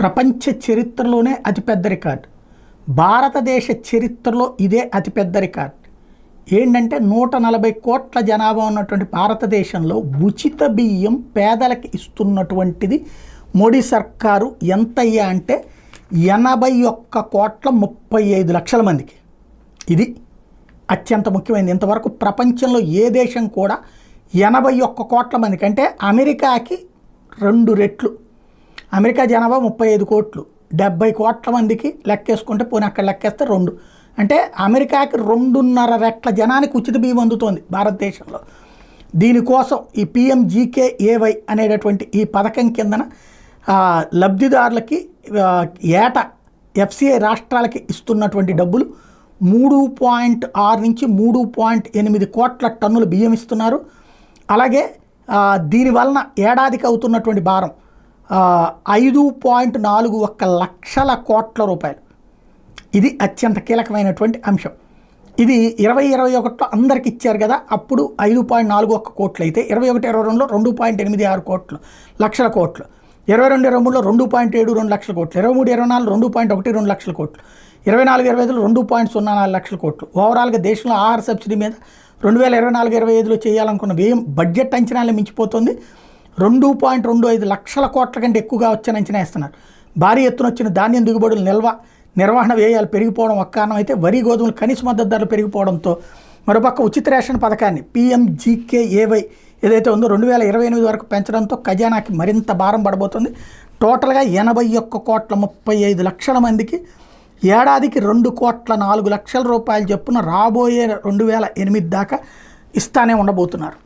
ప్రపంచ చరిత్రలోనే అతిపెద్ద రికార్డు. భారతదేశ చరిత్రలో ఇదే అతిపెద్ద రికార్డు. ఏంటంటే 140 కోట్ల జనాభా ఉన్నటువంటి భారతదేశంలో ఉచిత బియ్యం పేదలకు ఇస్తున్నటువంటిది మోడీ సర్కారు ఎంతయ్యా అంటే 81,35,00,000 మందికి. ఇది అత్యంత ముఖ్యమైనది. ఇంతవరకు ప్రపంచంలో ఏ దేశం కూడా 81 కోట్ల మందికి, అంటే అమెరికాకి 2 రెట్లు. అమెరికా జనాభా 35 కోట్లు, 70 కోట్ల మందికి లెక్కేసుకుంటే పోనీ అక్కడ లెక్కేస్తే 2, అంటే అమెరికాకి 2.5 రెట్ల జనానికి ఉచిత బియ్యం అందుతోంది భారతదేశంలో. దీనికోసం ఈ PMGKAY అనేటటువంటి ఈ పథకం కిందన లబ్ధిదారులకి ఏటా FCI రాష్ట్రాలకి ఇస్తున్నటువంటి డబ్బులు 3.6 నుంచి 3.8 కోట్ల టన్నుల బియ్యం ఇస్తున్నారు. అలాగే దీనివలన ఏడాదికి అవుతున్నటువంటి భారం 5.41 లక్షల కోట్ల రూపాయలు. ఇది అత్యంత కీలకమైనటువంటి అంశం. ఇది 2021లో అందరికి ఇచ్చారు కదా, అప్పుడు 5.41 కోట్లు అయితే 21-22లో 2.86 లక్షల కోట్లు, 22-23లో 2.72 లక్షల కోట్లు, 23-24 2.12 లక్షల కోట్లు, 24-25లో 2.04 లక్షల కోట్లు. ఓవరాల్గా దేశంలో ఆహార సబ్సిడీ మీద 2024-25లో చేయాలనుకున్న వ్యయం బడ్జెట్ అంచనాలను మించిపోతుంది. 2.25 లక్షల కోట్ల కంటే ఎక్కువగా వచ్చని అంచనా వేస్తున్నారు. భారీ ఎత్తున వచ్చిన ధాన్యం దిగుబడులు నిర్వహణ వ్యయాలు పెరిగిపోవడం ఒక కారణం అయితే, వరి గోధుమలు కనీస మద్దతు ధరలు పెరిగిపోవడంతో మరోపక్క ఉచిత రేషన్ పథకాన్ని PMGKAY ఏదైతే ఉందో 2028 వరకు పెంచడంతో ఖజానాకి మరింత భారం పడబోతుంది. టోటల్గా 81,35,00,000 మందికి ఏడాదికి 2,04,00,000 రూపాయలు చొప్పున రాబోయే 2008 దాకా ఇస్తానే ఉండబోతున్నారు.